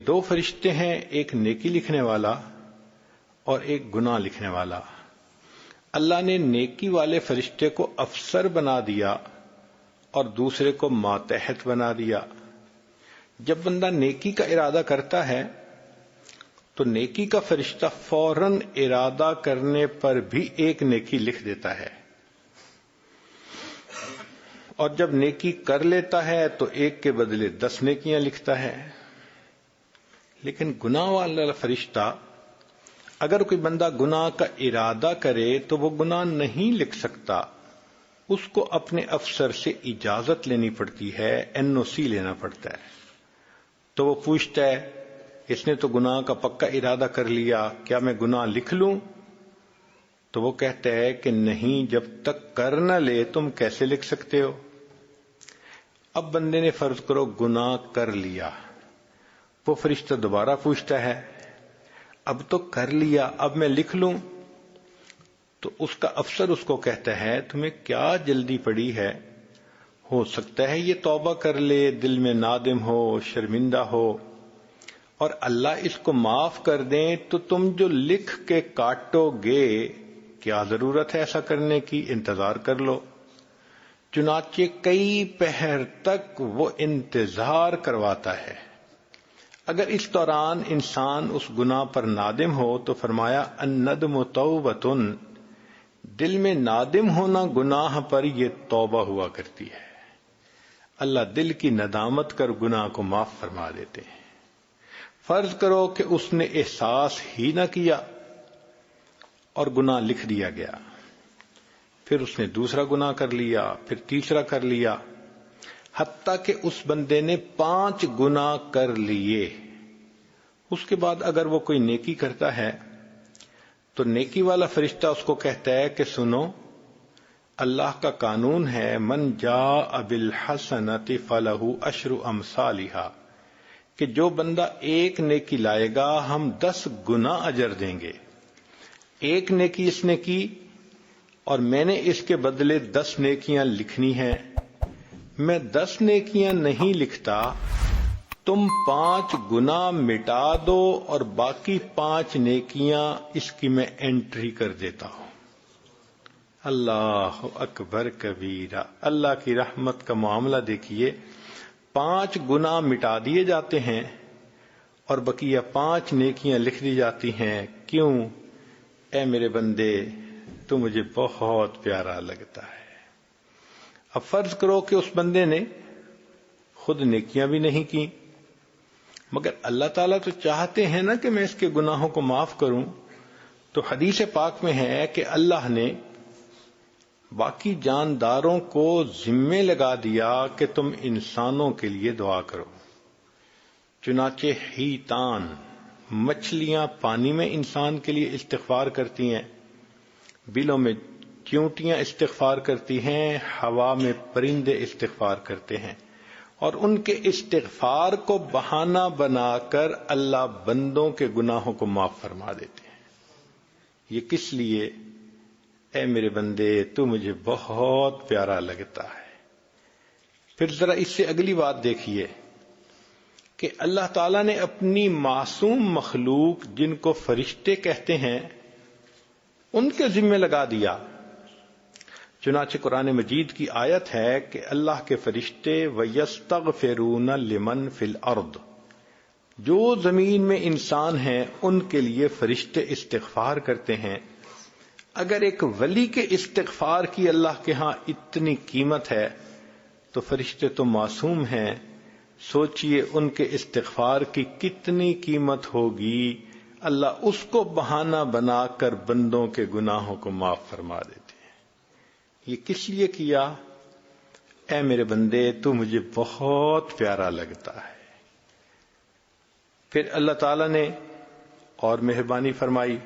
دو فرشتے ہیں، ایک نیکی لکھنے والا اور ایک گناہ لکھنے والا۔ اللہ نے نیکی والے فرشتے کو افسر بنا دیا اور دوسرے کو ماتحت بنا دیا۔ جب بندہ نیکی کا ارادہ کرتا ہے تو نیکی کا فرشتہ فوراً ارادہ کرنے پر بھی ایک نیکی لکھ دیتا ہے، اور جب نیکی کر لیتا ہے تو ایک کے بدلے 10 نیکیاں لکھتا ہے۔ لیکن گناہ والا فرشتہ، اگر کوئی بندہ گناہ کا ارادہ کرے تو وہ گناہ نہیں لکھ سکتا، اس کو اپنے افسر سے اجازت لینی پڑتی ہے، NOC لینا پڑتا ہے۔ تو وہ پوچھتا ہے، اس نے تو گناہ کا پکا ارادہ کر لیا، کیا میں گناہ لکھ لوں؟ تو وہ کہتا ہے کہ نہیں، جب تک کر نہ لے تم کیسے لکھ سکتے ہو؟ اب بندے نے فرض کرو گناہ کر لیا، وہ فرشتہ دوبارہ پوچھتا ہے، اب تو کر لیا، اب میں لکھ لوں؟ تو اس کا افسر اس کو کہتا ہے، تمہیں کیا جلدی پڑی ہے؟ ہو سکتا ہے یہ توبہ کر لے، دل میں نادم ہو، شرمندہ ہو، اور اللہ اس کو معاف کر دیں تو تم جو لکھ کے کاٹو گے، کیا ضرورت ہے ایسا کرنے کی؟ انتظار کر لو۔ چنانچہ کئی پہر تک وہ انتظار کرواتا ہے۔ اگر اس دوران انسان اس گناہ پر نادم ہو تو فرمایا الندم توبۃ، دل میں نادم ہونا گناہ پر یہ توبہ ہوا کرتی ہے۔ اللہ دل کی ندامت کر گناہ کو معاف فرما دیتے ہیں۔ فرض کرو کہ اس نے احساس ہی نہ کیا اور گناہ لکھ دیا گیا، پھر اس نے دوسرا گناہ کر لیا، پھر تیسرا کر لیا، حتیٰ کہ اس بندے نے 5 گناہ کر لیے۔ اس کے بعد اگر وہ کوئی نیکی کرتا ہے تو نیکی والا فرشتہ اس کو کہتا ہے کہ سنو، اللہ کا قانون ہے من جاء بالحسنۃ فلہ عشر امثالھا، کہ جو بندہ ایک نیکی لائے گا ہم 10 گنا اجر دیں گے۔ ایک نیکی اس نے کی اور میں نے اس کے بدلے 10 نیکیاں لکھنی ہیں۔ میں 10 نیکیاں نہیں لکھتا، تم 5 گناہ مٹا دو اور باقی 5 نیکیاں اس کی میں انٹری کر دیتا ہوں۔ اللہ اکبر کبیرہ، اللہ کی رحمت کا معاملہ دیکھیے، 5 گناہ مٹا دیے جاتے ہیں اور بقیہ 5 نیکیاں لکھ دی جاتی ہیں۔ کیوں؟ اے میرے بندے، تو مجھے بہت پیارا لگتا ہے۔ اب فرض کرو کہ اس بندے نے خود نیکیاں بھی نہیں کی، مگر اللہ تعالیٰ تو چاہتے ہیں نا کہ میں اس کے گناہوں کو معاف کروں، تو حدیث پاک میں ہے کہ اللہ نے باقی جانداروں کو ذمے لگا دیا کہ تم انسانوں کے لیے دعا کرو۔ چنانچہ حیتان، مچھلیاں پانی میں انسان کے لیے استغفار کرتی ہیں، بلوں میں چیونٹیاں استغفار کرتی ہیں، ہوا میں پرندے استغفار کرتے ہیں، اور ان کے استغفار کو بہانہ بنا کر اللہ بندوں کے گناہوں کو معاف فرما دیتے ہیں۔ یہ کس لیے؟ اے میرے بندے، تو مجھے بہت پیارا لگتا ہے۔ پھر ذرا اس سے اگلی بات دیکھیے کہ اللہ تعالیٰ نے اپنی معصوم مخلوق جن کو فرشتے کہتے ہیں ان کے ذمہ لگا دیا۔ چنانچہ قرآن مجید کی آیت ہے کہ اللہ کے فرشتے وَيَسْتَغْفِرُونَ لِمَنْ فِي الْأَرْضِ، جو زمین میں انسان ہیں ان کے لیے فرشتے استغفار کرتے ہیں۔ اگر ایک ولی کے استغفار کی اللہ کے ہاں اتنی قیمت ہے تو فرشتے تو معصوم ہیں، سوچئے ان کے استغفار کی کتنی قیمت ہوگی۔ اللہ اس کو بہانہ بنا کر بندوں کے گناہوں کو معاف فرما دیتے ہیں۔ یہ کس لیے کیا؟ اے میرے بندے، تو مجھے بہت پیارا لگتا ہے۔ پھر اللہ تعالیٰ نے اور مہربانی فرمائی،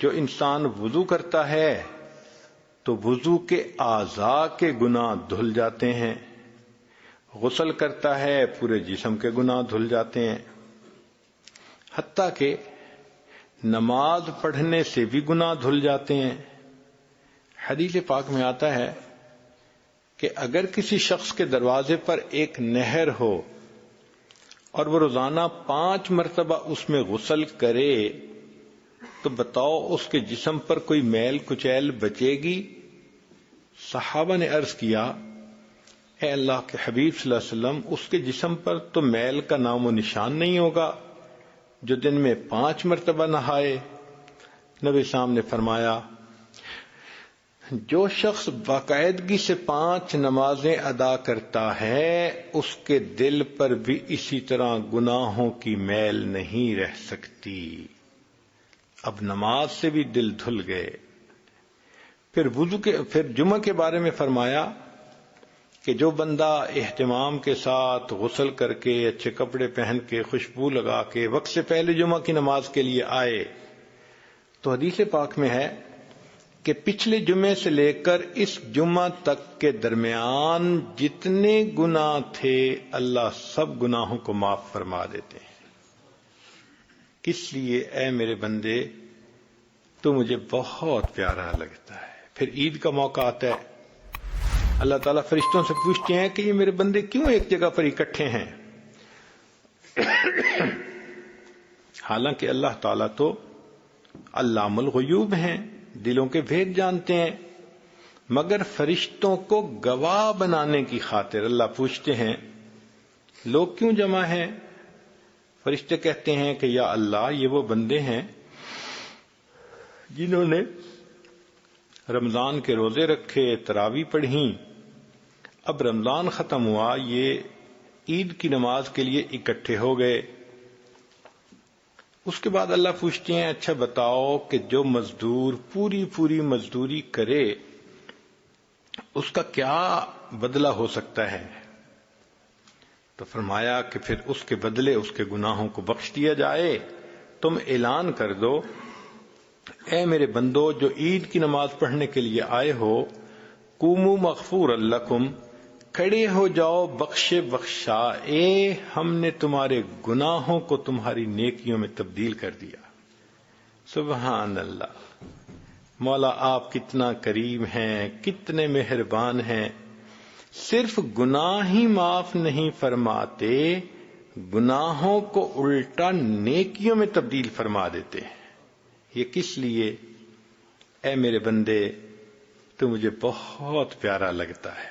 جو انسان وضو کرتا ہے تو وضو کے اعضاء کے گناہ دھل جاتے ہیں، غسل کرتا ہے پورے جسم کے گناہ دھل جاتے ہیں، حتیٰ کہ نماز پڑھنے سے بھی گناہ دھل جاتے ہیں۔ حدیث پاک میں آتا ہے کہ اگر کسی شخص کے دروازے پر ایک نہر ہو اور وہ روزانہ 5 مرتبہ اس میں غسل کرے تو بتاؤ اس کے جسم پر کوئی میل کچیل بچے گی؟ صحابہ نے عرض کیا اے اللہ کے حبیب صلی اللہ علیہ وسلم، اس کے جسم پر تو میل کا نام و نشان نہیں ہوگا جو دن میں 5 مرتبہ نہائے۔ نبی صاحب نے فرمایا جو شخص باقاعدگی سے 5 نمازیں ادا کرتا ہے اس کے دل پر بھی اسی طرح گناہوں کی میل نہیں رہ سکتی۔ اب نماز سے بھی دل دھل گئے۔ پھر جمعہ کے بارے میں فرمایا کہ جو بندہ اہتمام کے ساتھ غسل کر کے اچھے کپڑے پہن کے خوشبو لگا کے وقت سے پہلے جمعہ کی نماز کے لیے آئے تو حدیث پاک میں ہے کہ پچھلے جمعے سے لے کر اس جمعہ تک کے درمیان جتنے گناہ تھے اللہ سب گناہوں کو معاف فرما دیتے ہیں۔ اس لیے اے میرے بندے تو مجھے بہت پیارا لگتا ہے۔ پھر عید کا موقع آتا ہے، اللہ تعالیٰ فرشتوں سے پوچھتے ہیں کہ یہ میرے بندے کیوں ایک جگہ پر اکٹھے ہیں؟ حالانکہ اللہ تعالیٰ تو علام الغیوب ہیں، دلوں کے بھید جانتے ہیں، مگر فرشتوں کو گواہ بنانے کی خاطر اللہ پوچھتے ہیں لوگ کیوں جمع ہیں؟ فرشتے کہتے ہیں کہ یا اللہ یہ وہ بندے ہیں جنہوں نے رمضان کے روزے رکھے، تراویح پڑھی، اب رمضان ختم ہوا، یہ عید کی نماز کے لیے اکٹھے ہو گئے۔ اس کے بعد اللہ پوچھتے ہیں اچھا بتاؤ کہ جو مزدور پوری مزدوری کرے اس کا کیا بدلہ ہو سکتا ہے؟ تو فرمایا کہ پھر اس کے بدلے اس کے گناہوں کو بخش دیا جائے۔ تم اعلان کر دو اے میرے بندو جو عید کی نماز پڑھنے کے لیے آئے ہو، قوموا مغفور لکم، کھڑے ہو جاؤ بخشے بخشائے، ہم نے تمہارے گناہوں کو تمہاری نیکیوں میں تبدیل کر دیا۔ سبحان اللہ، مولا آپ کتنا کریم ہیں، کتنے مہربان ہیں، صرف گناہ ہی معاف نہیں فرماتے، گناہوں کو الٹا نیکیوں میں تبدیل فرما دیتے ہیں۔ یہ کس لیے؟ اے میرے بندے تو مجھے بہت پیارا لگتا ہے۔